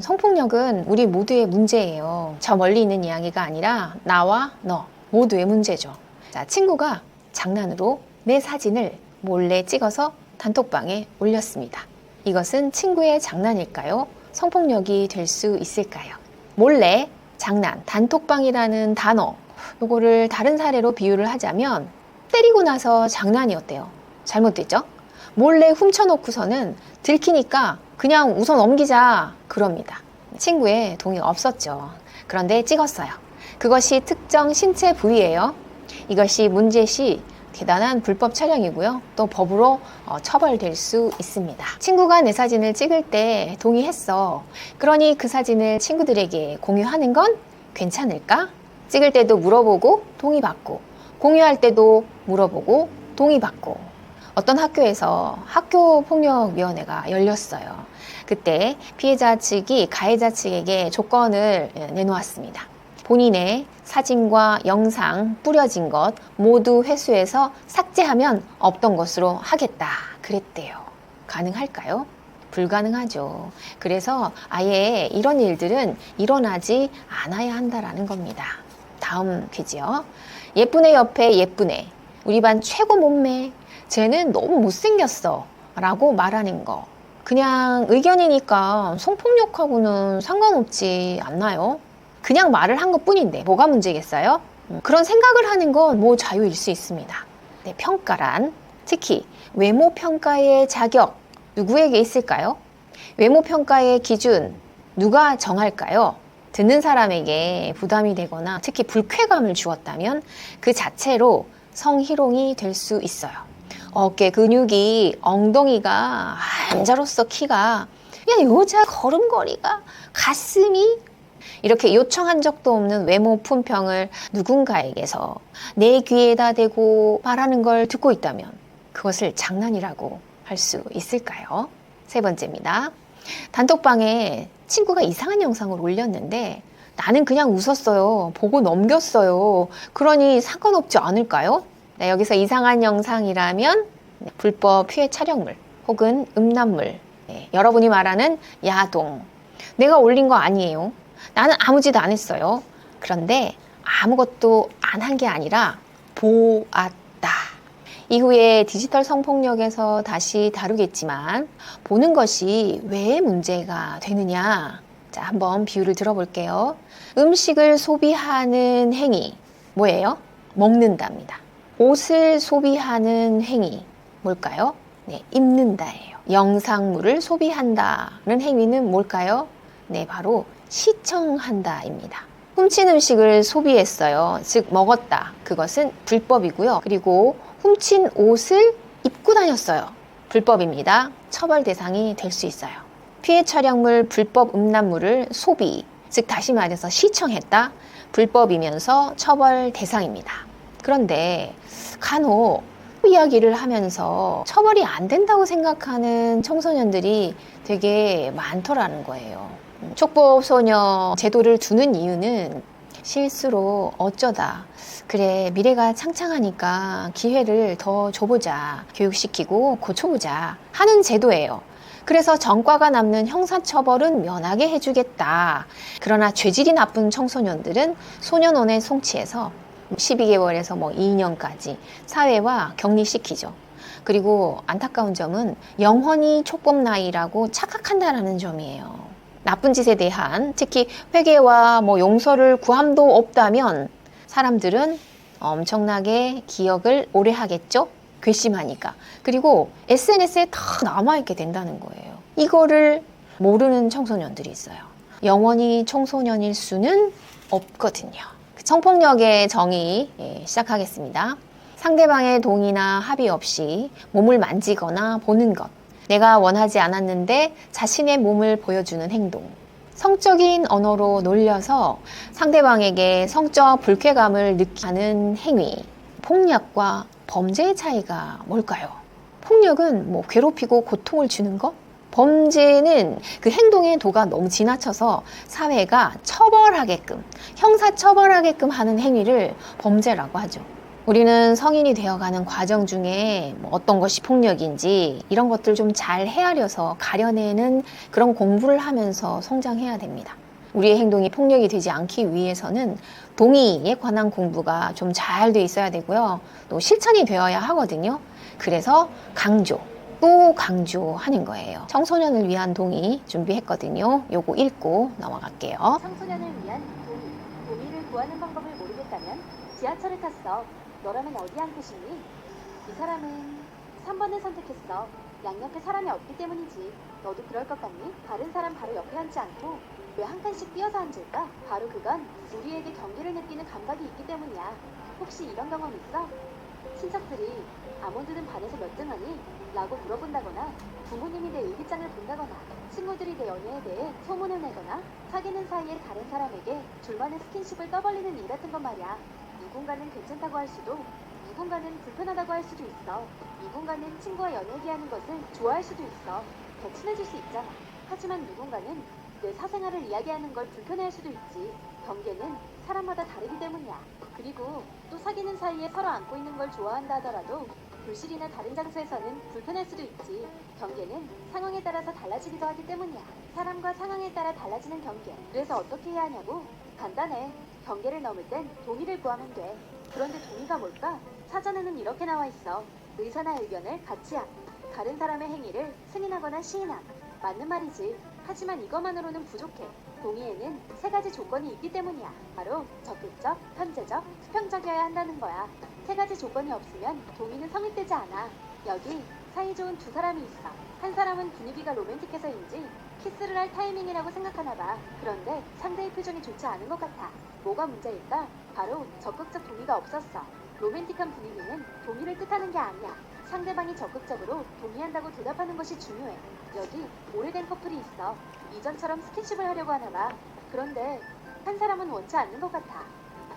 성폭력은 우리 모두의 문제예요. 저 멀리 있는 이야기가 아니라 나와 너 모두의 문제죠. 자, 친구가 장난으로 내 사진을 몰래 찍어서 단톡방에 올렸습니다. 이것은 친구의 장난일까요? 성폭력이 될 수 있을까요? 몰래, 장난, 단톡방이라는 단어, 요거를 다른 사례로 비유를 하자면 때리고 나서 장난이었대요. 잘못됐죠? 몰래 훔쳐놓고서는 들키니까 그냥 웃어 넘기자 그럽니다. 친구의 동의가 없었죠. 그런데 찍었어요. 그것이 특정 신체 부위예요. 이것이 문제시 대단한 불법 촬영이고요. 또 법으로 처벌될 수 있습니다. 친구가 내 사진을 찍을 때 동의했어. 그러니 그 사진을 친구들에게 공유하는 건 괜찮을까? 찍을 때도 물어보고 동의받고, 공유할 때도 물어보고 동의받고. 어떤 학교에서 학교폭력위원회가 열렸어요. 그때 피해자 측이 가해자 측에게 조건을 내놓았습니다. 본인의 사진과 영상 뿌려진 것 모두 회수해서 삭제하면 없던 것으로 하겠다 그랬대요. 가능할까요? 불가능하죠. 그래서 아예 이런 일들은 일어나지 않아야 한다라는 겁니다. 다음 퀴즈요. 예쁜애 옆에 예쁜애, 우리 반 최고 몸매, 쟤는 너무 못생겼어 라고 말하는 거, 그냥 의견이니까 성폭력하고는 상관없지 않나요? 그냥 말을 한 것뿐인데 뭐가 문제겠어요? 그런 생각을 하는 건 뭐 자유일 수 있습니다. 네, 평가란, 특히 외모 평가의 자격 누구에게 있을까요? 외모 평가의 기준 누가 정할까요? 듣는 사람에게 부담이 되거나 특히 불쾌감을 주었다면 그 자체로 성희롱이 될 수 있어요. 어깨 근육이, 엉덩이가, 한자로서 키가, 야, 여자 걸음걸이가, 가슴이, 이렇게 요청한 적도 없는 외모 품평을 누군가에게서 내 귀에다 대고 말하는 걸 듣고 있다면 그것을 장난이라고 할 수 있을까요? 세 번째입니다. 단톡방에 친구가 이상한 영상을 올렸는데 나는 그냥 웃었어요. 보고 넘겼어요. 그러니 상관없지 않을까요? 네, 여기서 이상한 영상이라면 불법 피해 촬영물 혹은 음란물, 여러분이 말하는 야동, 내가 올린 거 아니에요. 나는 아무 짓도 안 했어요. 그런데 아무것도 안 한 게 아니라 보았다. 이후에 디지털 성폭력에서 다시 다루겠지만 보는 것이 왜 문제가 되느냐. 자, 한번 비유를 들어볼게요. 음식을 소비하는 행위 뭐예요? 먹는답니다. 옷을 소비하는 행위 뭘까요? 네, 입는다예요. 영상물을 소비한다는 행위는 뭘까요? 네, 바로 시청한다입니다. 훔친 음식을 소비했어요. 즉 먹었다. 그것은 불법이고요. 그리고 훔친 옷을 입고 다녔어요. 불법입니다. 처벌 대상이 될 수 있어요. 피해 촬영물, 불법 음란물을 소비, 즉 다시 말해서 시청했다. 불법이면서 처벌 대상입니다. 그런데 간혹 이야기를 하면서 처벌이 안 된다고 생각하는 청소년들이 되게 많더라는 거예요. 촉법소녀 제도를 두는 이유는 실수로 어쩌다 그래 미래가 창창하니까 기회를 더 줘보자, 교육시키고 고쳐보자 하는 제도예요. 그래서 전과가 남는 형사처벌은 면하게 해주겠다. 그러나 죄질이 나쁜 청소년들은 소년원에 송치해서 12개월에서 2년까지 사회와 격리시키죠. 그리고 안타까운 점은 영원히 촉법 나이라고 착각한다는 점이에요. 나쁜 짓에 대한 특히 회개와 용서를 구함도 없다면 사람들은 엄청나게 기억을 오래 하겠죠? 괘씸하니까. 그리고 SNS에 다 남아있게 된다는 거예요. 이거를 모르는 청소년들이 있어요. 영원히 청소년일 수는 없거든요. 성폭력의 정의 시작하겠습니다. 상대방의 동의나 합의 없이 몸을 만지거나 보는 것, 내가 원하지 않았는데 자신의 몸을 보여주는 행동, 성적인 언어로 놀려서 상대방에게 성적 불쾌감을 느끼게 하는 행위, 폭력과 범죄의 차이가 뭘까요? 폭력은 괴롭히고 고통을 주는 것? 범죄는 그 행동의 도가 너무 지나쳐서 사회가 처벌하게끔, 형사처벌하게끔 하는 행위를 범죄라고 하죠. 우리는 성인이 되어가는 과정 중에 뭐 어떤 것이 폭력인지 이런 것들 좀 잘 헤아려서 가려내는 그런 공부를 하면서 성장해야 됩니다. 우리의 행동이 폭력이 되지 않기 위해서는 동의에 관한 공부가 좀 잘 돼 있어야 되고요. 또 실천이 되어야 하거든요. 그래서 강조, 또 강조하는 거예요. 청소년을 위한 동의 준비했거든요. 요거 읽고 넘어갈게요. 청소년을 위한 동의를 구하는 방법을 모르겠다면 지하철을 탔어. 너라면 어디 앉고 싶니? 이 사람은 3번을 선택했어. 양옆에 사람이 없기 때문이지. 너도 그럴 것 같니? 다른 사람 바로 옆에 앉지 않고 왜 한 칸씩 뛰어서 앉을까? 바로 그건 우리에게 경계를 느끼는 감각이 있기 때문이야. 혹시 이런 경험 있어? 친척들이 아몬드는 반에서 몇 등 하니? 라고 물어본다거나 부모님이 내 일기장을 본다거나 친구들이 내 연애에 대해 소문을 내거나 사귀는 사이에 다른 사람에게 둘만의 스킨십을 떠벌리는 일 같은 건 말이야. 누군가는 괜찮다고 할 수도 누군가는 불편하다고 할 수도 있어. 누군가는 친구와 연애하는 것을 좋아할 수도 있어. 더 친해질 수 있잖아. 하지만 누군가는 내 사생활을 이야기하는 걸 불편해할 수도 있지. 경계는 사람마다 다르기 때문이야. 그리고 또 사귀는 사이에 서로 안고 있는 걸 좋아한다 하더라도 불실이나 다른 장소에서는 불편할 수도 있지. 경계는 상황에 따라서 달라지기도 하기 때문이야. 사람과 상황에 따라 달라지는 경계. 그래서 어떻게 해야 하냐고? 간단해. 경계를 넘을 땐 동의를 구하면 돼. 그런데 동의가 뭘까? 사전에는 이렇게 나와 있어. 의사나 의견을 같이 함. 다른 사람의 행위를 승인하거나 시인함. 맞는 말이지. 하지만 이것만으로는 부족해. 동의에는 3가지 조건이 있기 때문이야. 바로 적극적, 현재적, 수평적이어야 한다는 거야. 3가지 조건이 없으면 동의는 성립되지 않아. 여기 사이좋은 2사람이 있어. 한 사람은 분위기가 로맨틱해서인지 키스를 할 타이밍이라고 생각하나 봐. 그런데 상대의 표정이 좋지 않은 것 같아. 뭐가 문제일까? 바로 적극적 동의가 없었어. 로맨틱한 분위기는 동의를 뜻하는 게 아니야. 상대방이 적극적으로 동의한다고 대답하는 것이 중요해. 여기 오래된 커플이 있어. 이전처럼 스킨십을 하려고 하나 봐. 그런데 한 사람은 원치 않는 것 같아.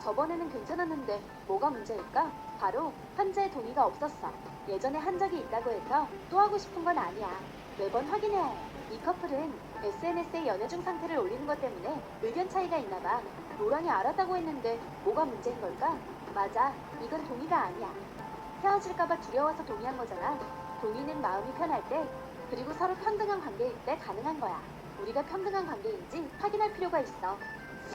저번에는 괜찮았는데 뭐가 문제일까? 바로 현재 동의가 없었어. 예전에 한 적이 있다고 해서 또 하고 싶은 건 아니야. 매번 확인해야 해. 이 커플은 SNS에 연애 중 상태를 올리는 것 때문에 의견 차이가 있나 봐. 노랑이 알았다고 했는데 뭐가 문제인 걸까? 맞아. 이건 동의가 아니야. 헤어질까봐 두려워서 동의한 거잖아. 동의는 마음이 편할 때, 그리고 서로 평등한 관계일 때 가능한 거야. 우리가 평등한 관계인지 확인할 필요가 있어.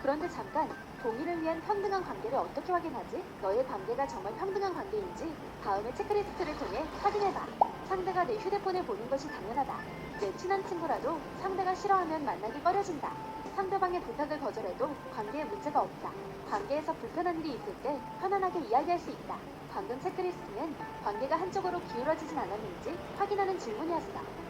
그런데 잠깐, 동의를 위한 평등한 관계를 어떻게 확인하지? 너의 관계가 정말 평등한 관계인지 다음에 체크리스트를 통해 확인해봐. 상대가 내 휴대폰을 보는 것이 당연하다. 내 친한 친구라도 상대가 싫어하면 만나기 꺼려진다. 상대방의 부탁을 거절해도 관계에 문제가 없다. 관계에서 불편한 일이 있을 때 편안하게 이야기할 수 있다. 방금 체크리스트는 관계가 한쪽으로 기울어지진 않았는지 확인하는 질문이었어.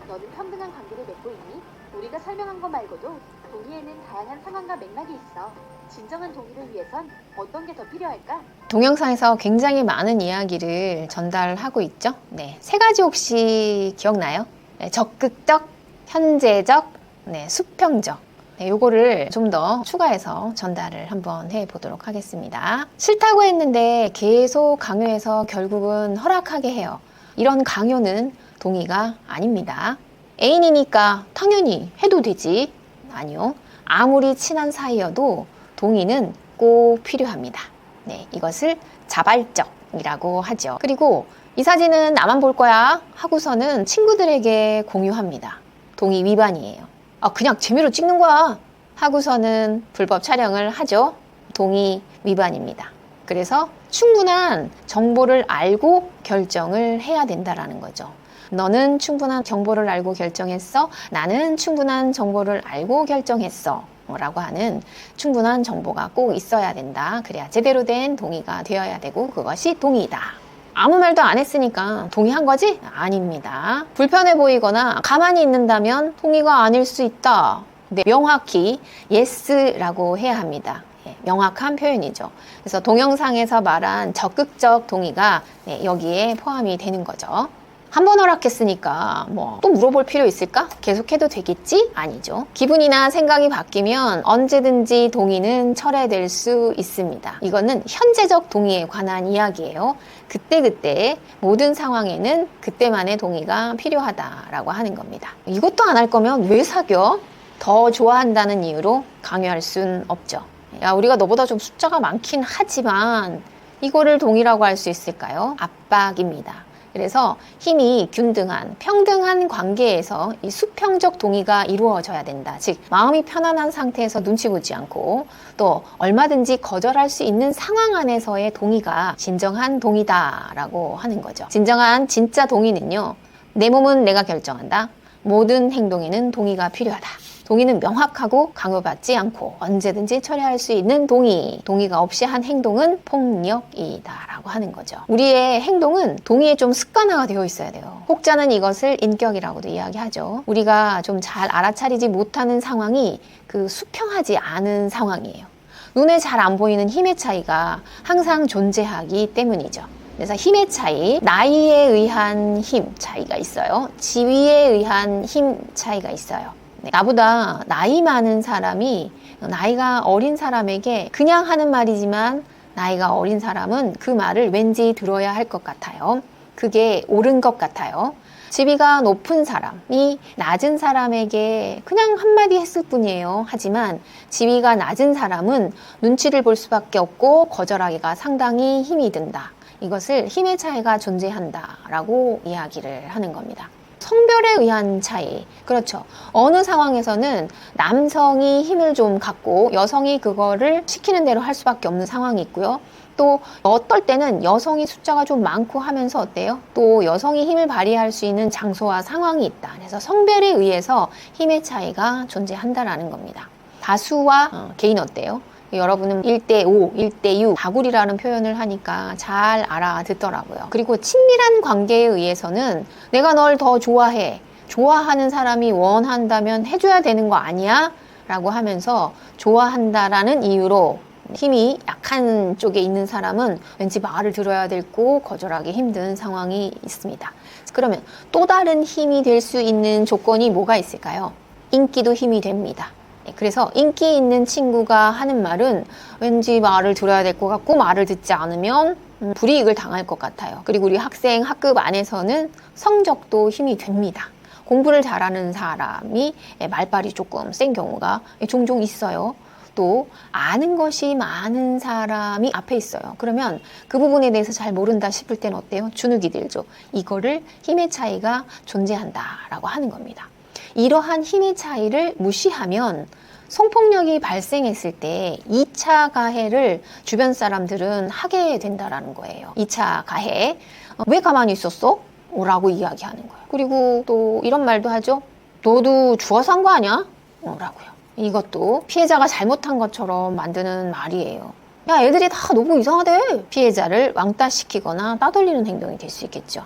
너는 평등한 관계를 맺고 있니? 우리가 설명한 것 말고도 동의에는 다양한 상황과 맥락이 있어. 진정한 동의를 위해선 어떤 게 더 필요할까? 동영상에서 굉장히 많은 이야기를 전달하고 있죠. 네, 3가지 혹시 기억나요? 네, 적극적, 현재적, 네, 수평적. 네, 요거를 좀 더 추가해서 전달을 한번 해보도록 하겠습니다. 싫다고 했는데 계속 강요해서 결국은 허락하게 해요. 이런 강요는 동의가 아닙니다. 애인이니까 당연히 해도 되지. 아니요. 아무리 친한 사이여도 동의는 꼭 필요합니다. 네, 이것을 자발적이라고 하죠. 그리고 이 사진은 나만 볼 거야 하고서는 친구들에게 공유합니다. 동의 위반이에요. 그냥 재미로 찍는 거야 하고서는 불법 촬영을 하죠. 동의 위반입니다. 그래서 충분한 정보를 알고 결정을 해야 된다라는 거죠. 너는 충분한 정보를 알고 결정했어. 나는 충분한 정보를 알고 결정했어. 라고 하는 충분한 정보가 꼭 있어야 된다. 그래야 제대로 된 동의가 되어야 되고 그것이 동의다. 아무 말도 안 했으니까 동의한 거지? 아닙니다. 불편해 보이거나 가만히 있는다면 동의가 아닐 수 있다. 네, 명확히 yes라고 해야 합니다. 명확한 표현이죠. 그래서 동영상에서 말한 적극적 동의가 여기에 포함이 되는 거죠. 한 번 허락했으니까 뭐 또 물어볼 필요 있을까? 계속해도 되겠지? 아니죠. 기분이나 생각이 바뀌면 언제든지 동의는 철회될 수 있습니다. 이거는 현재적 동의에 관한 이야기예요. 그때그때 모든 상황에는 그때만의 동의가 필요하다라고 하는 겁니다. 이것도 안 할 거면 왜 사겨? 더 좋아한다는 이유로 강요할 순 없죠. 야, 우리가 너보다 좀 숫자가 많긴 하지만 이거를 동의라고 할 수 있을까요? 압박입니다. 그래서 힘이 균등한, 평등한 관계에서 이 수평적 동의가 이루어져야 된다. 즉, 마음이 편안한 상태에서 눈치 보지 않고 또 얼마든지 거절할 수 있는 상황 안에서의 동의가 진정한 동의다라고 하는 거죠. 진정한 진짜 동의는요, 내 몸은 내가 결정한다. 모든 행동에는 동의가 필요하다. 동의는 명확하고 강요받지 않고 언제든지 처리할 수 있는 동의. 동의가 없이 한 행동은 폭력이다 라고 하는 거죠. 우리의 행동은 동의에 좀 습관화가 되어 있어야 돼요. 혹자는 이것을 인격이라고도 이야기하죠. 우리가 좀 잘 알아차리지 못하는 상황이 그 수평하지 않은 상황이에요. 눈에 잘 안 보이는 힘의 차이가 항상 존재하기 때문이죠. 그래서 힘의 차이, 나이에 의한 힘 차이가 있어요. 지위에 의한 힘 차이가 있어요. 나보다 나이 많은 사람이 나이가 어린 사람에게 그냥 하는 말이지만 나이가 어린 사람은 그 말을 왠지 들어야 할 것 같아요. 그게 옳은 것 같아요. 지위가 높은 사람이 낮은 사람에게 그냥 한마디 했을 뿐이에요. 하지만 지위가 낮은 사람은 눈치를 볼 수밖에 없고 거절하기가 상당히 힘이 든다. 이것을 힘의 차이가 존재한다라고 이야기를 하는 겁니다. 성별에 의한 차이. 그렇죠. 어느 상황에서는 남성이 힘을 좀 갖고 여성이 그거를 시키는 대로 할 수밖에 없는 상황이 있고요. 또 어떨 때는 여성이 숫자가 좀 많고 하면서 어때요? 또 여성이 힘을 발휘할 수 있는 장소와 상황이 있다. 그래서 성별에 의해서 힘의 차이가 존재한다라는 겁니다. 다수와 개인 어때요? 여러분은 1대5, 1대6, 다구리라는 표현을 하니까 잘 알아듣더라고요. 그리고 친밀한 관계에 의해서는 내가 널 더 좋아해. 좋아하는 사람이 원한다면 해줘야 되는 거 아니야? 라고 하면서 좋아한다라는 이유로 힘이 약한 쪽에 있는 사람은 왠지 말을 들어야 되고 거절하기 힘든 상황이 있습니다. 그러면 또 다른 힘이 될 수 있는 조건이 뭐가 있을까요? 인기도 힘이 됩니다. 그래서 인기 있는 친구가 하는 말은 왠지 말을 들어야 될 것 같고 말을 듣지 않으면 불이익을 당할 것 같아요. 그리고 우리 학생 학급 안에서는 성적도 힘이 됩니다. 공부를 잘하는 사람이 말빨이 조금 센 경우가 종종 있어요. 또 아는 것이 많은 사람이 앞에 있어요. 그러면 그 부분에 대해서 잘 모른다 싶을 때는 어때요? 주눅이 들죠. 이거를 힘의 차이가 존재한다라고 하는 겁니다. 이러한 힘의 차이를 무시하면 성폭력이 발생했을 때 2차 가해를 주변 사람들은 하게 된다라는 거예요. 2차 가해. 왜 가만히 있었어? 라고 이야기하는 거예요. 그리고 또 이런 말도 하죠. 너도 죽어서 한 거 아니야? 라고요. 이것도 피해자가 잘못한 것처럼 만드는 말이에요. 야, 애들이 다 너무 이상하대. 피해자를 왕따시키거나 따돌리는 행동이 될 수 있겠죠.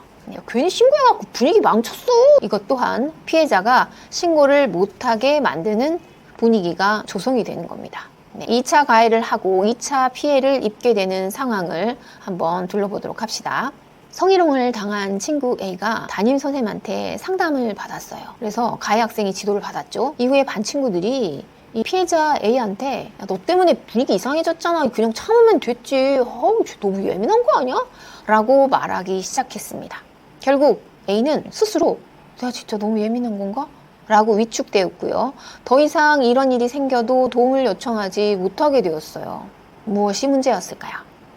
괜히 신고해갖고 분위기 망쳤어. 이것 또한 피해자가 신고를 못하게 만드는 분위기가 조성이 되는 겁니다. 2차 가해를 하고 2차 피해를 입게 되는 상황을 한번 둘러보도록 합시다. 성희롱을 당한 친구 A가 담임 선생님한테 상담을 받았어요. 그래서 가해 학생이 지도를 받았죠. 이후에 반 친구들이 이 피해자 A한테 야, 너 때문에 분위기 이상해졌잖아. 그냥 참으면 됐지. 어우, 너무 예민한 거 아니야? 라고 말하기 시작했습니다. 결국 A는 스스로 내가 진짜 너무 예민한 건가? 라고 위축되었고요. 더 이상 이런 일이 생겨도 도움을 요청하지 못하게 되었어요. 무엇이 문제였을까요?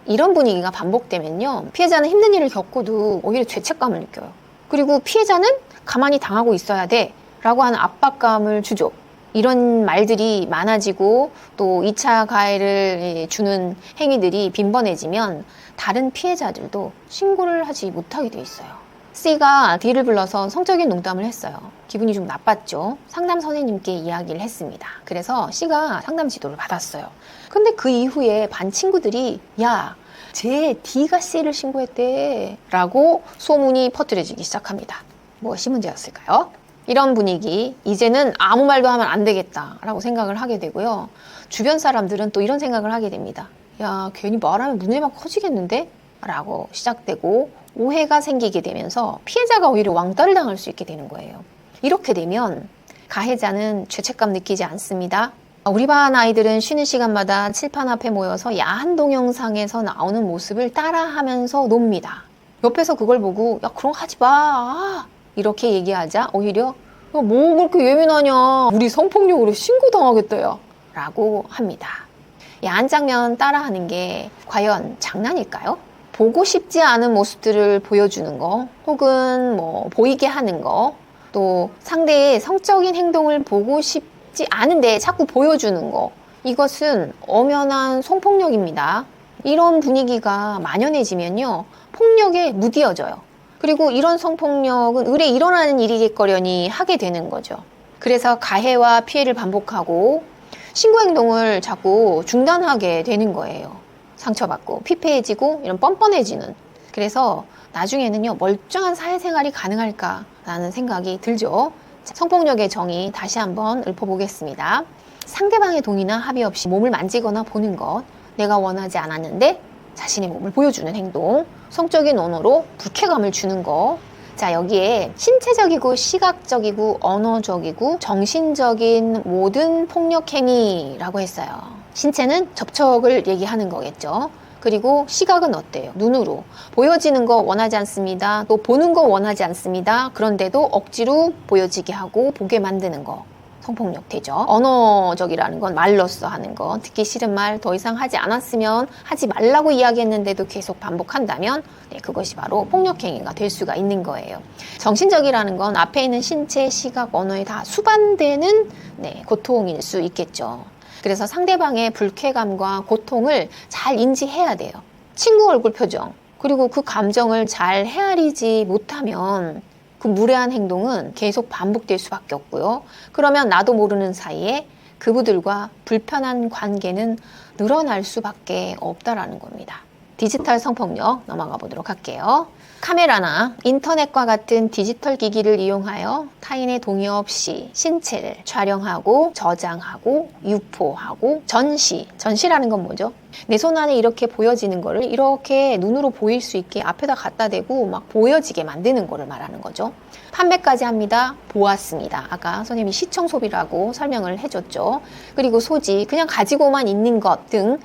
이런 분위기가 반복되면요. 피해자는 힘든 일을 겪고도 오히려 죄책감을 느껴요. 그리고 피해자는 가만히 당하고 있어야 돼 라고 하는 압박감을 주죠. 이런 말들이 많아지고 또 2차 가해를 주는 행위들이 빈번해지면 다른 피해자들도 신고를 하지 못하게 돼 있어요. C가 D를 불러서 성적인 농담을 했어요. 기분이 좀 나빴죠. 상담 선생님께 이야기를 했습니다. 그래서 C가 상담 지도를 받았어요. 근데 그 이후에 반 친구들이 야, 쟤 D가 C를 신고했대 라고 소문이 퍼뜨려지기 시작합니다. 무엇이 문제였을까요? 이런 분위기, 이제는 아무 말도 하면 안 되겠다 라고 생각을 하게 되고요. 주변 사람들은 또 이런 생각을 하게 됩니다. 야, 괜히 말하면 문제만 커지겠는데? 라고 시작되고 오해가 생기게 되면서 피해자가 오히려 왕따를 당할 수 있게 되는 거예요. 이렇게 되면 가해자는 죄책감 느끼지 않습니다. 우리 반 아이들은 쉬는 시간마다 칠판 앞에 모여서 야한 동영상에서 나오는 모습을 따라하면서 놉니다. 옆에서 그걸 보고 야, 그런 거 하지 마. 이렇게 얘기하자 오히려 야, 뭐 그렇게 예민하냐. 우리 성폭력으로 신고당하겠다 야. 라고 합니다. 야한 장면 따라하는 게 과연 장난일까요? 보고 싶지 않은 모습들을 보여주는 거, 혹은 뭐 보이게 하는 거, 또 상대의 성적인 행동을 보고 싶지 않은데 자꾸 보여주는 거, 이것은 엄연한 성폭력입니다. 이런 분위기가 만연해지면요, 폭력에 무디어져요. 그리고 이런 성폭력은 의뢰 일어나는 일이겠거려니 하게 되는 거죠. 그래서 가해와 피해를 반복하고 신고 행동을 자꾸 중단하게 되는 거예요. 상처받고 피폐해지고 이런 뻔뻔해지는. 그래서 나중에는요, 멀쩡한 사회생활이 가능할까라는 생각이 들죠. 자, 성폭력의 정의 다시 한번 읊어보겠습니다. 상대방의 동의나 합의 없이 몸을 만지거나 보는 것, 내가 원하지 않았는데 자신의 몸을 보여주는 행동, 성적인 언어로 불쾌감을 주는 거. 자, 여기에 신체적이고 시각적이고 언어적이고 정신적인 모든 폭력 행위라고 했어요. 신체는 접촉을 얘기하는 거겠죠. 그리고 시각은 어때요? 눈으로 보여지는 거 원하지 않습니다. 또 보는 거 원하지 않습니다. 그런데도 억지로 보여지게 하고 보게 만드는 거. 성폭력 되죠. 언어적이라는 건 말로써 하는 거, 듣기 싫은 말 더 이상 하지 않았으면 하지 말라고 이야기했는데도 계속 반복한다면 그것이 바로 폭력행위가 될 수가 있는 거예요. 정신적이라는 건 앞에 있는 신체, 시각, 언어에 다 수반되는 고통일 수 있겠죠. 그래서 상대방의 불쾌감과 고통을 잘 인지해야 돼요. 친구 얼굴 표정, 그리고 그 감정을 잘 헤아리지 못하면 그 무례한 행동은 계속 반복될 수밖에 없고요. 그러면 나도 모르는 사이에 그분들과 불편한 관계는 늘어날 수밖에 없다라는 겁니다. 디지털 성폭력 넘어가 보도록 할게요. 카메라나 인터넷과 같은 디지털 기기를 이용하여 타인의 동의 없이 신체를 촬영하고 저장하고 유포하고 전시라는 건 뭐죠? 내 손 안에 이렇게 보여지는 거를 이렇게 눈으로 보일 수 있게 앞에다 갖다 대고 막 보여지게 만드는 거를 말하는 거죠. 판매까지 합니다. 보았습니다. 아까 선생님이 시청 소비라고 설명을 해줬죠. 그리고 소지, 그냥 가지고만 있는 것 등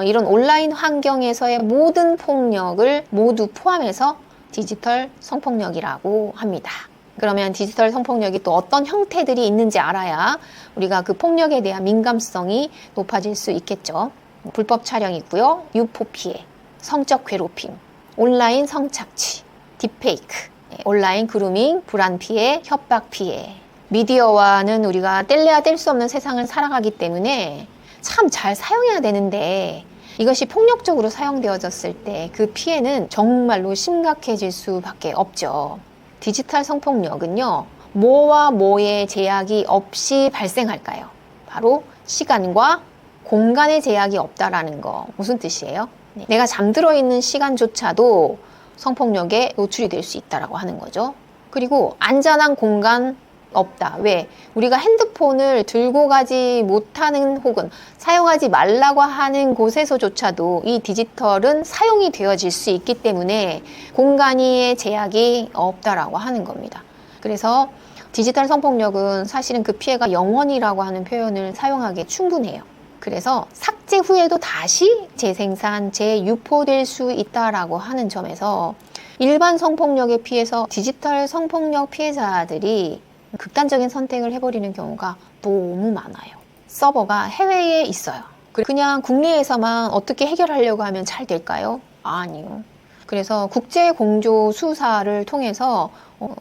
이런 온라인 환경에서의 모든 폭력을 모두 포함해서 디지털 성폭력이라고 합니다. 그러면 디지털 성폭력이 또 어떤 형태들이 있는지 알아야 우리가 그 폭력에 대한 민감성이 높아질 수 있겠죠. 불법 촬영이고요. 유포 피해, 성적 괴롭힘, 온라인 성착취, 딥페이크, 온라인 그루밍, 불안 피해, 협박 피해. 미디어와는 우리가 뗄래야 뗄 수 없는 세상을 살아가기 때문에 참 잘 사용해야 되는데 이것이 폭력적으로 사용되어졌을 때 그 피해는 정말로 심각해질 수밖에 없죠. 디지털 성폭력은요, 뭐와 뭐의 제약이 없이 발생할까요? 바로 시간과 공간의 제약이 없다라는 거. 무슨 뜻이에요? 내가 잠들어 있는 시간조차도 성폭력에 노출이 될 수 있다라고 하는 거죠. 그리고 안전한 공간 없다. 왜? 우리가 핸드폰을 들고 가지 못하는 혹은 사용하지 말라고 하는 곳에서조차도 이 디지털은 사용이 되어질 수 있기 때문에 공간의 제약이 없다라고 하는 겁니다. 그래서 디지털 성폭력은 사실은 그 피해가 영원이라고 하는 표현을 사용하기에 충분해요. 그래서 삭제 후에도 다시 재생산, 재유포될 수 있다라고 하는 점에서 일반 성폭력에 피해서 디지털 성폭력 피해자들이 극단적인 선택을 해버리는 경우가 너무 많아요. 서버가 해외에 있어요. 그냥 국내에서만 어떻게 해결하려고 하면 잘 될까요? 아니요. 그래서 국제공조 수사를 통해서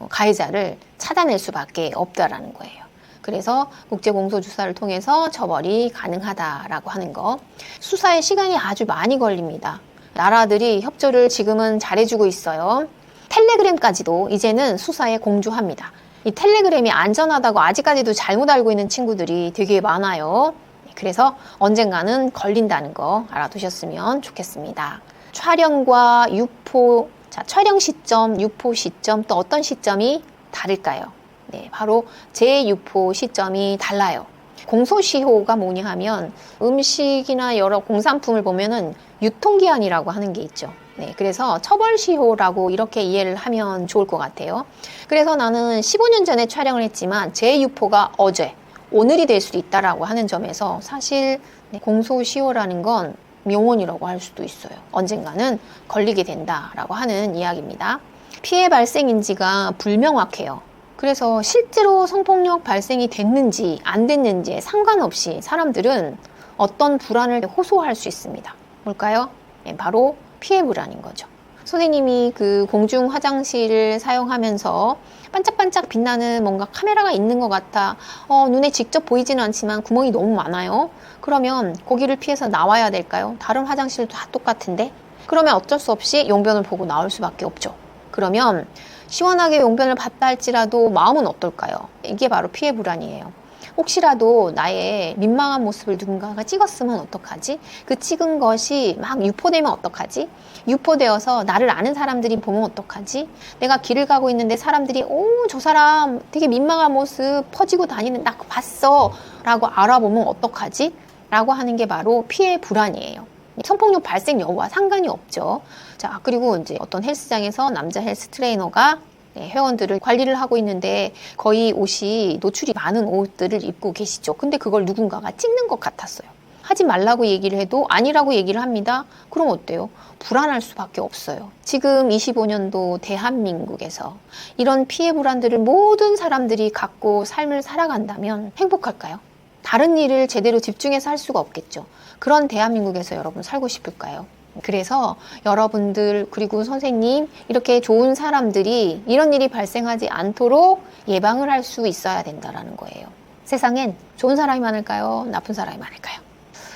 가해자를 찾아낼 수밖에 없다라는 거예요. 그래서 국제공소주사를 통해서 처벌이 가능하다라고 하는 거. 수사에 시간이 아주 많이 걸립니다. 나라들이 협조를 지금은 잘해주고 있어요. 텔레그램까지도 이제는 수사에 공조합니다. 이 텔레그램이 안전하다고 아직까지도 잘못 알고 있는 친구들이 되게 많아요. 그래서 언젠가는 걸린다는 거 알아두셨으면 좋겠습니다. 촬영과 유포, 자, 촬영 시점, 유포 시점, 또 어떤 시점이 다를까요? 네, 바로 재유포 시점이 달라요. 공소시효가 뭐냐 하면 음식이나 여러 공산품을 보면은 유통기한이라고 하는 게 있죠. 네, 그래서 처벌시효라고 이렇게 이해를 하면 좋을 것 같아요. 그래서 나는 15년 전에 촬영을 했지만 재유포가 어제, 오늘이 될 수도 있다라고 하는 점에서 사실 공소시효라는 건 명언이라고 할 수도 있어요. 언젠가는 걸리게 된다라고 하는 이야기입니다. 피해 발생인지가 불명확해요. 그래서 실제로 성폭력 발생이 됐는지 안 됐는지에 상관없이 사람들은 어떤 불안을 호소할 수 있습니다. 뭘까요? 바로 피해 불안인 거죠. 선생님이 그 공중 화장실을 사용하면서 반짝반짝 빛나는 뭔가 카메라가 있는 것 같아 눈에 직접 보이지는 않지만 구멍이 너무 많아요. 그러면 거기를 피해서 나와야 될까요? 다른 화장실도 다 똑같은데? 그러면 어쩔 수 없이 용변을 보고 나올 수밖에 없죠. 그러면 시원하게 용변을 봤다 할지라도 마음은 어떨까요? 이게 바로 피해 불안이에요. 혹시라도 나의 민망한 모습을 누군가가 찍었으면 어떡하지? 그 찍은 것이 막 유포되면 어떡하지? 유포되어서 나를 아는 사람들이 보면 어떡하지? 내가 길을 가고 있는데 사람들이 저 사람 되게 민망한 모습 퍼지고 다니는 나 그거 봤어 라고 알아보면 어떡하지? 라고 하는 게 바로 피해 불안이에요. 성폭력 발생 여부와 상관이 없죠. 자, 그리고 이제 어떤 헬스장에서 남자 헬스 트레이너가 회원들을 관리를 하고 있는데 거의 옷이 노출이 많은 옷들을 입고 계시죠. 근데 그걸 누군가가 찍는 것 같았어요. 하지 말라고 얘기를 해도 아니라고 얘기를 합니다. 그럼 어때요? 불안할 수밖에 없어요. 지금 25년도 대한민국에서 이런 피해 불안들을 모든 사람들이 갖고 삶을 살아간다면 행복할까요? 다른 일을 제대로 집중해서 할 수가 없겠죠. 그런 대한민국에서 여러분 살고 싶을까요? 그래서 여러분들 그리고 선생님 이렇게 좋은 사람들이 이런 일이 발생하지 않도록 예방을 할 수 있어야 된다는 거예요. 세상엔 좋은 사람이 많을까요? 나쁜 사람이 많을까요?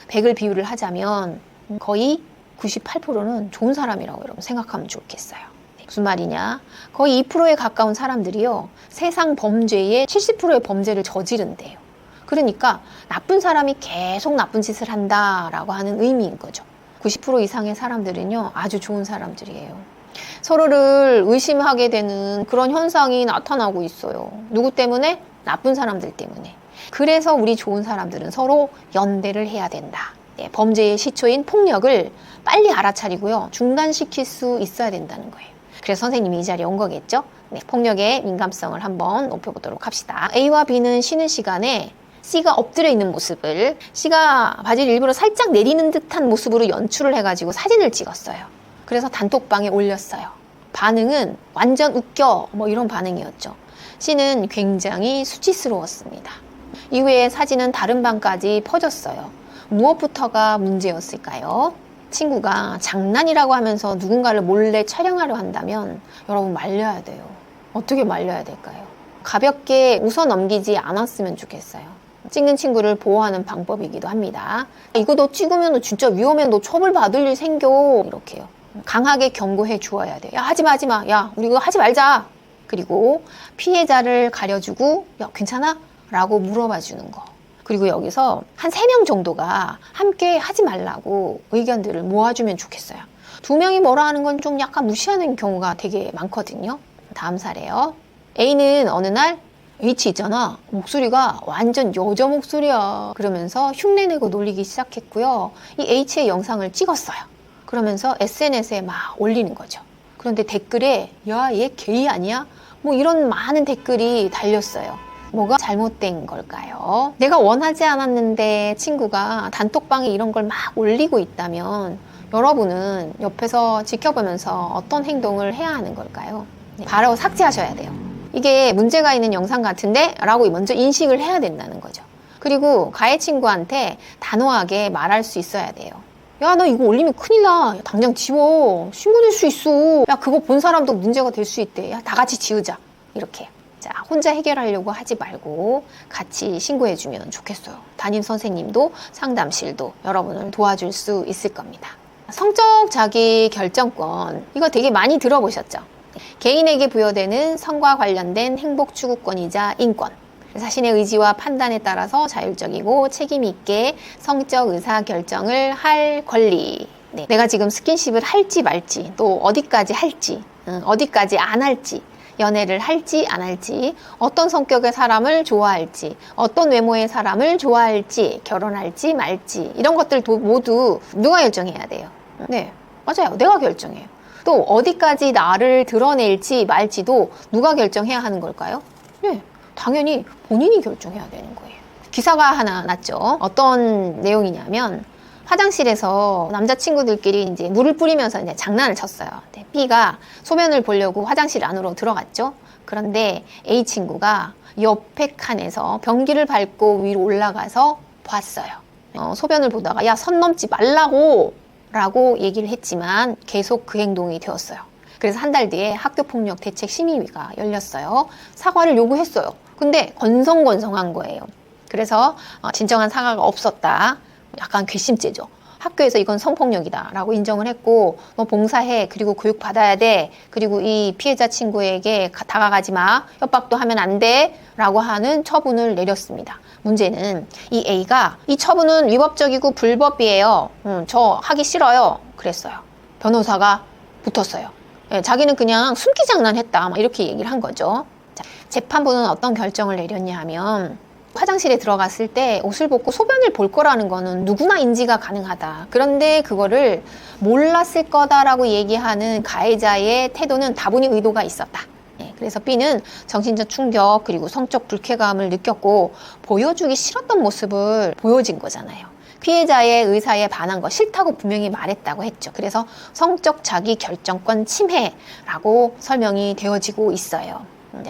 100을 비유를 하자면 거의 98%는 좋은 사람이라고 여러분 생각하면 좋겠어요. 무슨 말이냐? 거의 2%에 가까운 사람들이요. 세상 범죄의 70%의 범죄를 저지른대요. 그러니까 나쁜 사람이 계속 나쁜 짓을 한다라고 하는 의미인 거죠. 90% 이상의 사람들은요, 아주 좋은 사람들이에요. 서로를 의심하게 되는 그런 현상이 나타나고 있어요. 누구 때문에? 나쁜 사람들 때문에. 그래서 우리 좋은 사람들은 서로 연대를 해야 된다. 범죄의 시초인 폭력을 빨리 알아차리고요, 중단시킬 수 있어야 된다는 거예요. 그래서 선생님이 이 자리에 온 거겠죠? 네, 폭력의 민감성을 한번 높여보도록 합시다. A와 B는 쉬는 시간에 C가 엎드려 있는 모습을 C가 바지를 일부러 살짝 내리는 듯한 모습으로 연출을 해가지고 사진을 찍었어요. 그래서 단톡방에 올렸어요. 반응은 완전 웃겨 뭐 이런 반응이었죠. C는 굉장히 수치스러웠습니다. 이후에 사진은 다른 방까지 퍼졌어요. 무엇부터가 문제였을까요? 친구가 장난이라고 하면서 누군가를 몰래 촬영하려 한다면 여러분 말려야 돼요. 어떻게 말려야 될까요? 가볍게 웃어 넘기지 않았으면 좋겠어요. 찍는 친구를 보호하는 방법이기도 합니다. 이거 너 찍으면 진짜 위험해. 너 처벌받을 일 생겨. 이렇게요. 강하게 경고해 주어야 돼요. 야, 하지마, 하지마. 야, 우리 이거 하지 말자. 그리고 피해자를 가려주고, 야, 괜찮아? 라고 물어봐 주는 거. 그리고 여기서 한 3명 정도가 함께 하지 말라고 의견들을 모아주면 좋겠어요. 2명이 뭐라 하는 건 좀 약간 무시하는 경우가 되게 많거든요. 다음 사례요. A는 어느 날 H 있잖아. 목소리가 완전 여자 목소리야. 그러면서 흉내내고 놀리기 시작했고요. 이 H의 영상을 찍었어요. 그러면서 SNS에 막 올리는 거죠. 그런데 댓글에 야, 얘 게이 아니야? 뭐 이런 많은 댓글이 달렸어요. 뭐가 잘못된 걸까요? 내가 원하지 않았는데 친구가 단톡방에 이런 걸 막 올리고 있다면 여러분은 옆에서 지켜보면서 어떤 행동을 해야 하는 걸까요? 바로 삭제하셔야 돼요. 이게 문제가 있는 영상 같은데? 라고 먼저 인식을 해야 된다는 거죠. 그리고 가해 친구한테 단호하게 말할 수 있어야 돼요. 야, 너 이거 올리면 큰일 나. 야, 당장 지워. 신고될 수 있어. 야, 그거 본 사람도 문제가 될 수 있대. 야, 다 같이 지우자. 이렇게. 자, 혼자 해결하려고 하지 말고 같이 신고해주면 좋겠어요. 담임 선생님도 상담실도 여러분을 도와줄 수 있을 겁니다. 성적 자기 결정권. 이거 되게 많이 들어보셨죠? 개인에게 부여되는 성과 관련된 행복 추구권이자 인권. 자신의 의지와 판단에 따라서 자율적이고 책임있게 성적 의사 결정을 할 권리. 네. 내가 지금 스킨십을 할지 말지, 또 어디까지 할지, 어디까지 안 할지, 연애를 할지 안 할지, 어떤 성격의 사람을 좋아할지, 어떤 외모의 사람을 좋아할지, 결혼할지 말지, 이런 것들 모두 누가 결정해야 돼요? 네, 맞아요. 내가 결정해요. 또 어디까지 나를 드러낼지 말지도 누가 결정해야 하는 걸까요? 네, 당연히 본인이 결정해야 되는 거예요. 기사가 하나 났죠. 어떤 내용이냐면 화장실에서 남자친구들끼리 이제 물을 뿌리면서 이제 장난을 쳤어요. B가 소변을 보려고 화장실 안으로 들어갔죠. 그런데 A 친구가 옆에 칸에서 변기를 밟고 위로 올라가서 봤어요. 소변을 보다가 야, 선 넘지 말라고 라고 얘기를 했지만 계속 그 행동이 되었어요. 그래서 한 달 뒤에 학교폭력 대책 심의위가 열렸어요. 사과를 요구했어요. 근데 건성건성한 거예요. 그래서 진정한 사과가 없었다. 약간 괘씸죄죠. 학교에서 이건 성폭력이다 라고 인정을 했고 너 봉사해, 그리고 교육받아야 돼, 그리고 이 피해자 친구에게 다가가지 마, 협박도 하면 안 돼 라고 하는 처분을 내렸습니다. 문제는 이 A가 이 처분은 위법적이고 불법이에요, 저 하기 싫어요 그랬어요. 변호사가 붙었어요. 자기는 그냥 숨기장난했다 이렇게 얘기를 한 거죠. 자, 재판부는 어떤 결정을 내렸냐 하면 화장실에 들어갔을 때 옷을 벗고 소변을 볼 거라는 거는 누구나 인지가 가능하다. 그런데 그거를 몰랐을 거다라고 얘기하는 가해자의 태도는 다분히 의도가 있었다. 그래서 B는 정신적 충격 그리고 성적 불쾌감을 느꼈고 보여주기 싫었던 모습을 보여진 거잖아요. 피해자의 의사에 반한 거 싫다고 분명히 말했다고 했죠. 그래서 성적 자기 결정권 침해라고 설명이 되어지고 있어요.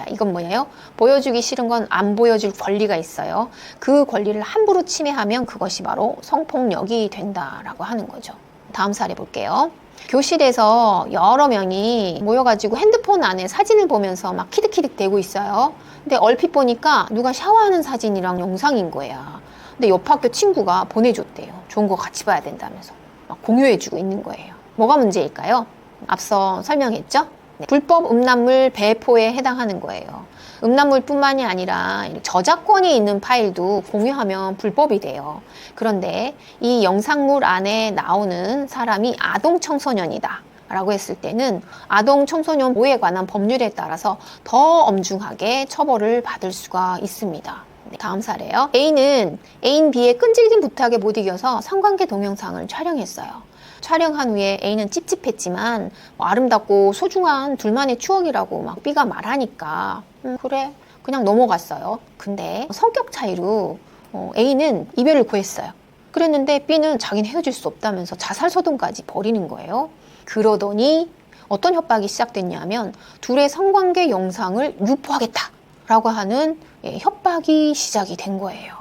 이건 뭐예요? 보여주기 싫은 건 안 보여줄 권리가 있어요. 그 권리를 함부로 침해하면 그것이 바로 성폭력이 된다라고 하는 거죠. 다음 사례 볼게요. 교실에서 여러 명이 모여가지고 핸드폰 안에 사진을 보면서 막 키득키득 대고 있어요. 근데 얼핏 보니까 누가 샤워하는 사진이랑 영상인 거야. 근데 옆 학교 친구가 보내줬대요. 좋은 거 같이 봐야 된다면서 막 공유해주고 있는 거예요. 뭐가 문제일까요? 앞서 설명했죠? 불법 음란물 배포에 해당하는 거예요. 음란물뿐만이 아니라 저작권이 있는 파일도 공유하면 불법이 돼요. 그런데 이 영상물 안에 나오는 사람이 아동 청소년이다 라고 했을 때는 아동 청소년 보호에 관한 법률에 따라서 더 엄중하게 처벌을 받을 수가 있습니다. 다음 사례요. A는 애인 B의 끈질긴 부탁에 못 이겨서 성관계 동영상을 촬영했어요. 촬영한 후에 A는 찝찝했지만 아름답고 소중한 둘만의 추억이라고 막 B가 말하니까 그래 그냥 넘어갔어요. 근데 성격 차이로 A는 이별을 구했어요. 그랬는데 B는 자기는 헤어질 수 없다면서 자살소동까지 벌이는 거예요. 그러더니 어떤 협박이 시작됐냐면 둘의 성관계 영상을 유포하겠다 라고 하는 협박이 시작이 된 거예요.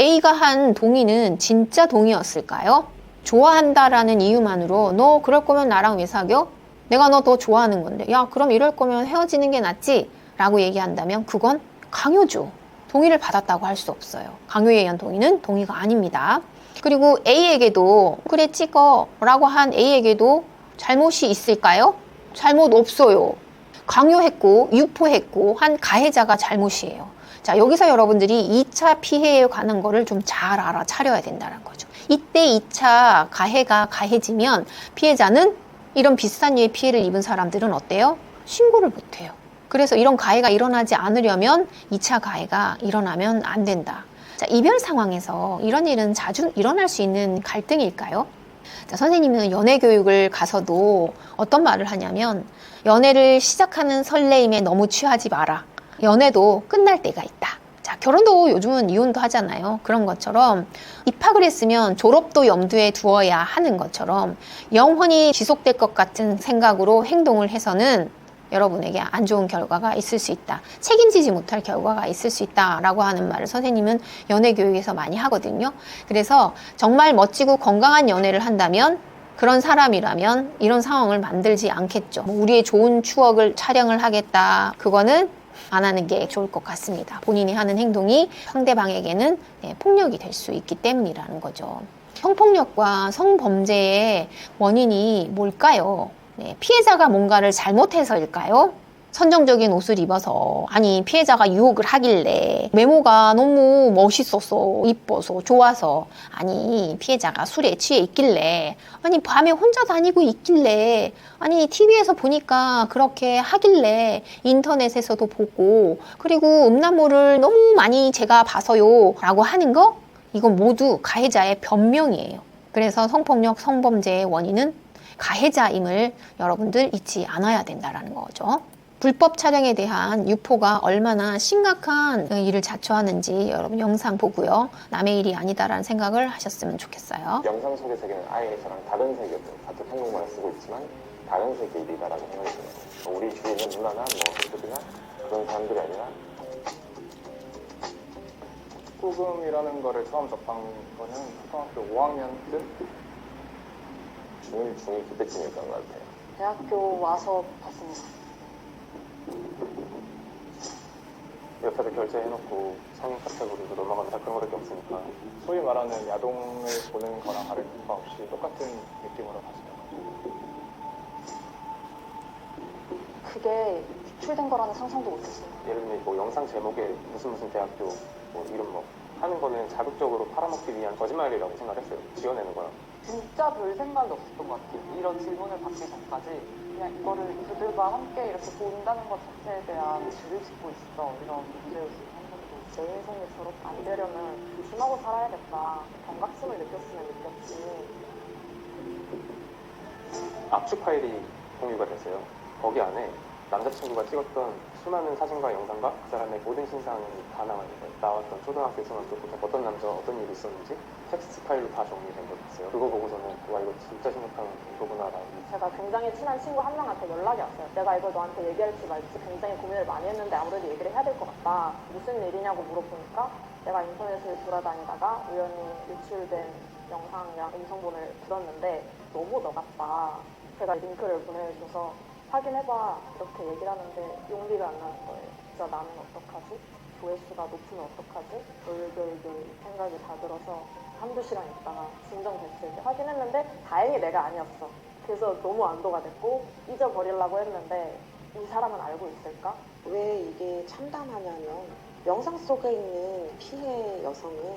A가 한 동의는 진짜 동의였을까요? 좋아한다라는 이유만으로 너 그럴 거면 나랑 왜 사겨? 내가 너 더 좋아하는 건데 야 그럼 이럴 거면 헤어지는 게 낫지? 라고 얘기한다면 그건 강요죠. 동의를 받았다고 할 수 없어요. 강요에 의한 동의는 동의가 아닙니다. 그리고 A에게도 그래 찍어 라고 한 A에게도 잘못이 있을까요? 잘못 없어요. 강요했고 유포했고 한 가해자가 잘못이에요. 자, 여기서 여러분들이 2차 피해에 관한 거를 좀 잘 알아차려야 된다는 거죠. 이때 2차 가해가 가해지면 피해자는 이런 비슷한 류의 피해를 입은 사람들은 어때요? 신고를 못해요. 그래서 이런 가해가 일어나지 않으려면 2차 가해가 일어나면 안 된다. 자, 이별 상황에서 이런 일은 자주 일어날 수 있는 갈등일까요? 자, 선생님은 연애 교육을 가서도 어떤 말을 하냐면 연애를 시작하는 설레임에 너무 취하지 마라. 연애도 끝날 때가 있다. 자, 결혼도 요즘은 이혼도 하잖아요. 그런 것처럼 입학을 했으면 졸업도 염두에 두어야 하는 것처럼 영원히 지속될 것 같은 생각으로 행동을 해서는 여러분에게 안 좋은 결과가 있을 수 있다. 책임지지 못할 결과가 있을 수 있다라고 하는 말을 선생님은 연애 교육에서 많이 하거든요. 그래서 정말 멋지고 건강한 연애를 한다면 그런 사람이라면 이런 상황을 만들지 않겠죠. 우리의 좋은 추억을 촬영을 하겠다. 그거는 안 하는 게 좋을 것 같습니다. 본인이 하는 행동이 상대방에게는 폭력이 될 수 있기 때문이라는 거죠. 성폭력과 성범죄의 원인이 뭘까요? 피해자가 뭔가를 잘못해서일까요? 선정적인 옷을 입어서, 아니 피해자가 유혹을 하길래, 외모가 너무 멋있어서, 이뻐서, 좋아서, 아니 피해자가 술에 취해 있길래, 아니 밤에 혼자 다니고 있길래, 아니 TV에서 보니까 그렇게 하길래 인터넷에서도 보고, 그리고 음란물을 너무 많이 제가 봐서요 라고 하는 거, 이건 모두 가해자의 변명이에요. 그래서 성폭력, 성범죄의 원인은 가해자임을 여러분들 잊지 않아야 된다는 거죠. 불법 촬영에 대한 유포가 얼마나 심각한 일을 자초하는지 여러분 영상 보고요. 남의 일이 아니다라는 생각을 하셨으면 좋겠어요. 영상 속의 세계는 아예 저랑 다른 세계고 같은 한국말을 쓰고 있지만 다른 세계 일이다라고 생각이 듭니다. 우리 주위에 있는 누나나 가족이나 그런 사람들이 아니라 축구금이라는 거를 처음 접한 거는 초등학교 5학년 때 중2 그때쯤이었던 것 같아요. 대학교 와서 봤습니다. 옆에서 결제해놓고 성인 카테고리로 넘어가면 그런 거밖에 없으니까. 소위 말하는 야동을 보는 거랑 다를 바 없이 똑같은 느낌으로 봤어요. 그게 유출된 거라는 상상도 못했어요. 예를 들면 뭐 영상 제목에 무슨 대학교 뭐 이름 뭐 하는 거는 자극적으로 팔아먹기 위한 거짓말이라고 생각했어요. 지어내는 거라. 진짜 별 생각이 없었던 것 같아요. 이런 질문을 받기 전까지 그냥 이거를 그들과 함께 이렇게 본다는 것 자체에 대한 죄를 짓고 있어 이런 문제였어요. 내 인생이 저렇게 안 되려면 조심하고 살아야겠다. 경각심을 느꼈으면 느꼈지. 압축 파일이 공유가 됐어요. 거기 안에 남자친구가 찍었던 수많은 사진과 영상과 그 사람의 모든 신상이 다 나와 있는 거예요. 나왔던 초등학교, 중학교, 어떤 남자, 어떤 일이 있었는지 텍스트 파일로 다 정리된 거였어요. 그거 보고서는 와 이거 진짜 심각한 거구나라고. 제가 굉장히 친한 친구 한 명한테 연락이 왔어요. 내가 이걸 너한테 얘기할지 말지 굉장히 고민을 많이 했는데 아무래도 얘기를 해야 될 것 같다. 무슨 일이냐고 물어보니까 내가 인터넷을 돌아다니다가 우연히 유출된 영상이랑 음성본을 들었는데 너무 너 같다. 제가 링크를 보내줘서 확인해봐 이렇게 얘기를 하는데 용기가 안 나는 거예요. 진짜 나는 어떡하지? 조회수가 높으면 어떡하지? 돌돌돌 생각이 다 들어서 한두 시간 있다가 진정됐을 때 확인했는데 다행히 내가 아니었어. 그래서 너무 안도가 됐고 잊어버리려고 했는데 이 사람은 알고 있을까? 왜 이게 참담하냐면 영상 속에 있는 피해 여성은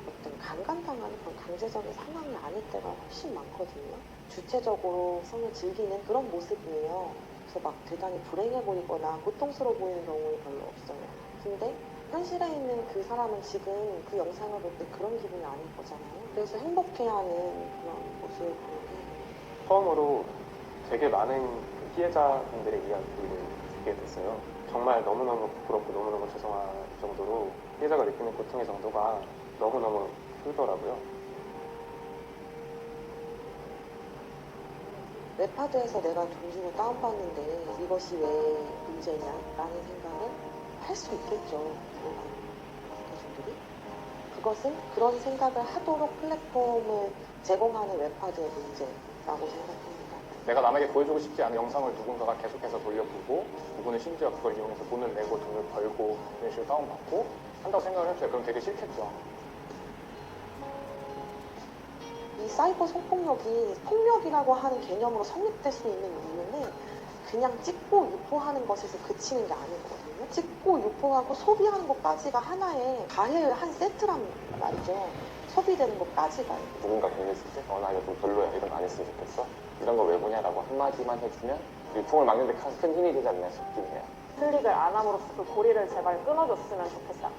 어떤 강간당하는 그런 강제적인 상황이 아닐 때가 훨씬 많거든요. 주체적으로 성을 즐기는 그런 모습이에요. 그래서 막 대단히 불행해 보이거나 고통스러워 보이는 경우는 별로 없어요. 근데 현실에 있는 그 사람은 지금 그 영상을 볼 때 그런 기분이 아닐 거잖아요. 그래서 행복해하는 그런 모습을 보는데 처음으로 되게 많은 피해자분들의 이야기를 듣게 됐어요. 정말 너무너무 부끄럽고 너무너무 죄송할 정도로 피해자가 느끼는 고통의 정도가 너무너무 크더라고요. 웹하드에서 내가 돈 주고 다운받는데 이것이 왜 문제냐 라는 생각을 할 수 있겠죠. 일반 대중들이. 그것은 그런 생각을 하도록 플랫폼을 제공하는 웹하드의 문제라고 생각합니다. 내가 남에게 보여주고 싶지 않은 영상을 누군가가 계속해서 돌려보고 그분은 심지어 그걸 이용해서 돈을 내고 돈을 벌고 이런 식으로 다운받고 한다고 생각을 했어요. 그럼 되게 싫겠죠. 이 사이버 성폭력이 폭력이라고 하는 개념으로 성립될 수 있는 이유는 그냥 찍고 유포하는 것에서 그치는 게 아니거든요. 찍고 유포하고 소비하는 것까지가 하나의 가해의 한 세트란 말이죠. 소비되는 것까지가. 누군가 얘기했을 때 나 이거 좀 별로야. 이런 거 안 했으면 좋겠어. 이런 거 왜 보냐라고 한마디만 해주면 유통을 막는 데 큰 힘이 되지 않나 싶긴 해요. 클릭을 안 함으로써 그 고리를 제발 끊어줬으면 좋겠다.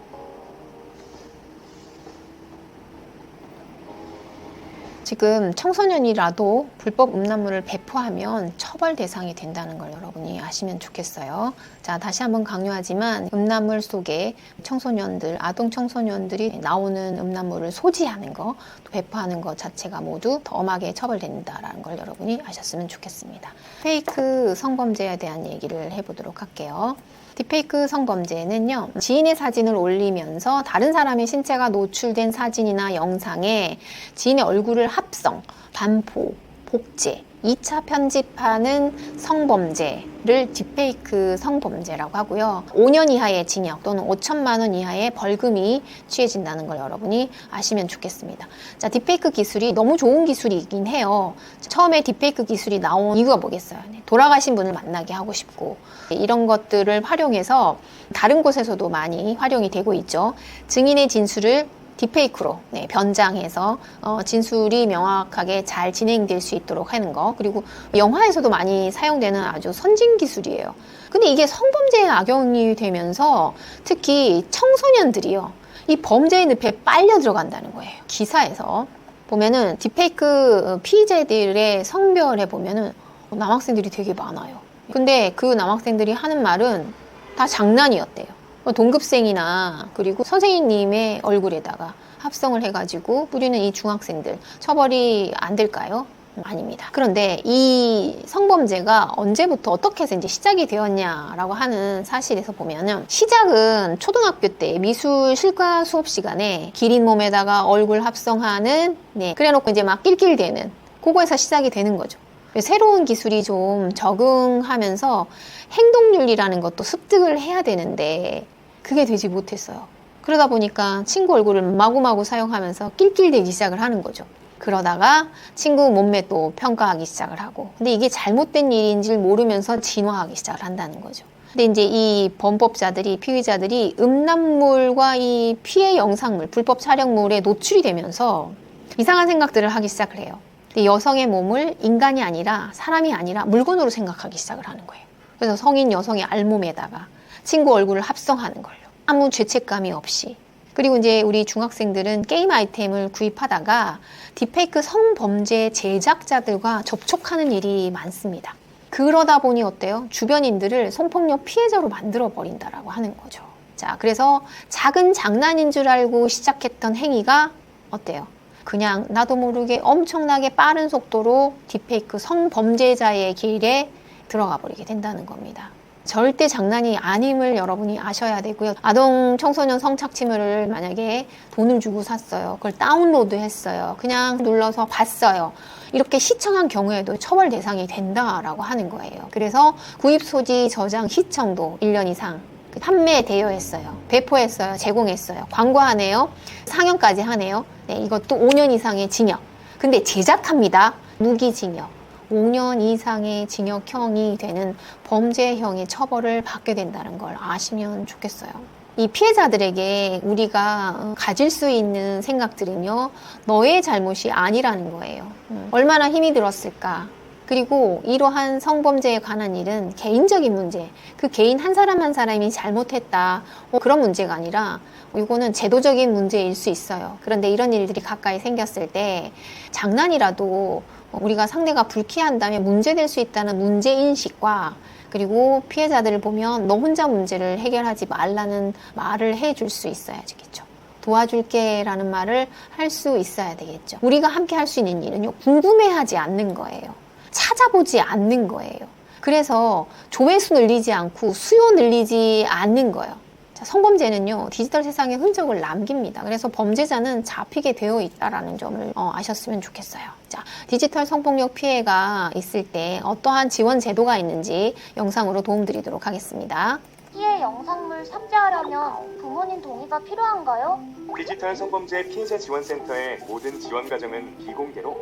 지금 청소년이라도 불법 음란물을 배포하면 처벌 대상이 된다는 걸 여러분이 아시면 좋겠어요. 자, 다시 한번 강조하지만 음란물 속에 청소년들, 아동 청소년들이 나오는 음란물을 소지하는 거, 또 배포하는 것 자체가 모두 더 엄하게 처벌된다는 걸 여러분이 아셨으면 좋겠습니다. 페이크 성범죄에 대한 얘기를 해보도록 할게요. 딥페이크 성범죄는요, 지인의 사진을 올리면서 다른 사람의 신체가 노출된 사진이나 영상에 지인의 얼굴을 합성, 반포, 복제, 2차 편집하는 성범죄를 딥페이크 성범죄라고 하고요. 5년 이하의 징역 또는 5천만 원 이하의 벌금이 취해진다는 걸 여러분이 아시면 좋겠습니다. 자, 딥페이크 기술이 너무 좋은 기술이긴 해요. 처음에 딥페이크 기술이 나온 이유가 뭐겠어요? 돌아가신 분을 만나게 하고 싶고 이런 것들을 활용해서 다른 곳에서도 많이 활용이 되고 있죠. 증인의 진술을 딥페이크로 변장해서 진술이 명확하게 잘 진행될 수 있도록 하는 거. 그리고 영화에서도 많이 사용되는 아주 선진 기술이에요. 근데 이게 성범죄에 악용이 되면서 특히 청소년들이요, 이 범죄의 늪에 빨려 들어간다는 거예요. 기사에서 보면은 딥페이크 피의자들의 성별에 보면은 남학생들이 되게 많아요. 근데 그 남학생들이 하는 말은 다 장난이었대요. 동급생이나 그리고 선생님의 얼굴에다가 합성을 해가지고 뿌리는 이 중학생들 처벌이 안 될까요? 아닙니다. 그런데 이 성범죄가 언제부터 어떻게 해서 이제 시작이 되었냐라고 하는 사실에서 보면은 시작은 초등학교 때 미술 실과 수업 시간에 기린 몸에다가 얼굴 합성하는 그래놓고 이제 막 낄낄대는 그거에서 시작이 되는 거죠. 새로운 기술이 좀 적응하면서 행동윤리라는 것도 습득을 해야 되는데 그게 되지 못했어요. 그러다 보니까 친구 얼굴을 마구마구 사용하면서 낄낄대기 시작을 하는 거죠. 그러다가 친구 몸매도 평가하기 시작을 하고 근데 이게 잘못된 일인지를 모르면서 진화하기 시작을 한다는 거죠. 근데 이제 이 범법자들이 피의자들이 음란물과 이 피해 영상물, 불법 촬영물에 노출이 되면서 이상한 생각들을 하기 시작을 해요. 근데 여성의 몸을 인간이 아니라 사람이 아니라 물건으로 생각하기 시작을 하는 거예요. 그래서 성인 여성의 알몸에다가 친구 얼굴을 합성하는 걸요. 아무 죄책감이 없이. 그리고 이제 우리 중학생들은 게임 아이템을 구입하다가 딥페이크 성범죄 제작자들과 접촉하는 일이 많습니다. 그러다 보니 어때요? 주변인들을 성폭력 피해자로 만들어 버린다라고 하는 거죠. 자, 그래서 작은 장난인 줄 알고 시작했던 행위가 어때요? 그냥 나도 모르게 엄청나게 빠른 속도로 딥페이크 성범죄자의 길에 들어가 버리게 된다는 겁니다. 절대 장난이 아님을 여러분이 아셔야 되고요. 아동 청소년 성착취물을 만약에 돈을 주고 샀어요. 그걸 다운로드 했어요. 그냥 눌러서 봤어요. 이렇게 시청한 경우에도 처벌 대상이 된다라고 하는 거예요. 그래서 구입, 소지, 저장, 시청도 1년 이상 판매 대여했어요. 배포했어요. 제공했어요. 광고하네요. 상영까지 하네요. 네, 이것도 5년 이상의 징역. 근데 제작합니다. 무기징역. 5년 이상의 징역형이 되는 범죄형의 처벌을 받게 된다는 걸 아시면 좋겠어요. 이 피해자들에게 우리가 가질 수 있는 생각들은요, 너의 잘못이 아니라는 거예요. 얼마나 힘이 들었을까? 그리고 이러한 성범죄에 관한 일은 개인적인 문제, 그 개인 한 사람 한 사람이 잘못했다, 그런 문제가 아니라 이거는 제도적인 문제일 수 있어요. 그런데 이런 일들이 가까이 생겼을 때 장난이라도 우리가 상대가 불쾌한다면 문제될 수 있다는 문제인식과 그리고 피해자들을 보면 너 혼자 문제를 해결하지 말라는 말을 해줄 수 있어야겠죠. 도와줄게 라는 말을 할 수 있어야 되겠죠. 우리가 함께 할 수 있는 일은요, 궁금해하지 않는 거예요. 찾아보지 않는 거예요. 그래서 조회수 늘리지 않고 수요 늘리지 않는 거예요. 자, 성범죄는요, 디지털 세상에 흔적을 남깁니다. 그래서 범죄자는 잡히게 되어 있다는 점을 아셨으면 좋겠어요. 자, 디지털 성폭력 피해가 있을 때 어떠한 지원 제도가 있는지 영상으로 도움드리도록 하겠습니다. 피해 영상물 삭제하려면 부모님 동의가 필요한가요? 디지털 성범죄 피해자 지원센터의 모든 지원 과정은 비공개로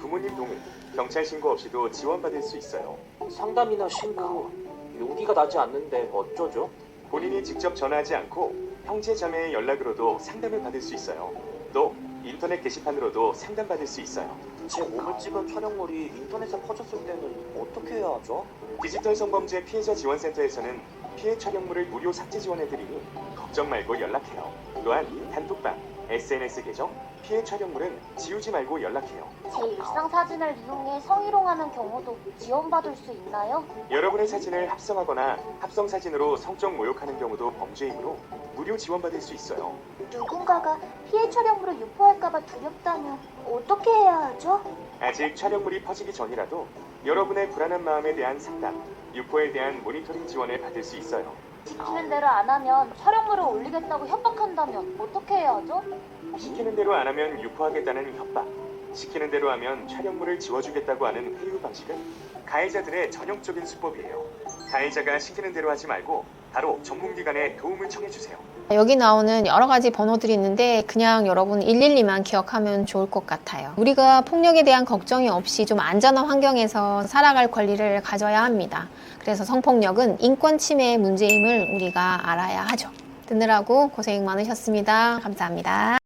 부모님 동의, 경찰 신고 없이도 지원받을 수 있어요. 상담이나 신고 용기가 나지 않는데 어쩌죠? 본인이 직접 전화하지 않고 형제 자매의 연락으로도 상담을 받을 수 있어요. 또 인터넷 게시판으로도 상담받을 수 있어요. 제 몸을 찍은 촬영물이 인터넷에 퍼졌을 때는 어떻게 해야 하죠? 디지털 성범죄 피해자 지원센터에서는 피해 촬영물을 무료 삭제 지원해드리니 걱정 말고 연락해요. 또한 단톡방, SNS 계정, 피해 촬영물은 지우지 말고 연락해요. 제 일상 사진을 이용해 성희롱하는 경우도 지원받을 수 있나요? 여러분의 사진을 합성하거나 합성 사진으로 성적 모욕하는 경우도 범죄이므로 무료 지원받을 수 있어요. 누군가가 피해 촬영물을 유포할까봐 두렵다면 어떻게 해야 하죠? 아직 촬영물이 퍼지기 전이라도 여러분의 불안한 마음에 대한 상담, 유포에 대한 모니터링 지원을 받을 수 있어요. 시키는 대로 안 하면 촬영물을 올리겠다고 협박한다면 어떻게 해야 하죠? 시키는 대로 안 하면 유포하겠다는 협박, 시키는 대로 하면 촬영물을 지워주겠다고 하는 회유 방식은 가해자들의 전형적인 수법이에요. 가해자가 시키는 대로 하지 말고 바로 전문기관에 도움을 청해주세요. 여기 나오는 여러 가지 번호들이 있는데 그냥 여러분 112만 기억하면 좋을 것 같아요. 우리가 폭력에 대한 걱정이 없이 좀 안전한 환경에서 살아갈 권리를 가져야 합니다. 그래서 성폭력은 인권 침해의 문제임을 우리가 알아야 하죠. 듣느라고 고생 많으셨습니다. 감사합니다.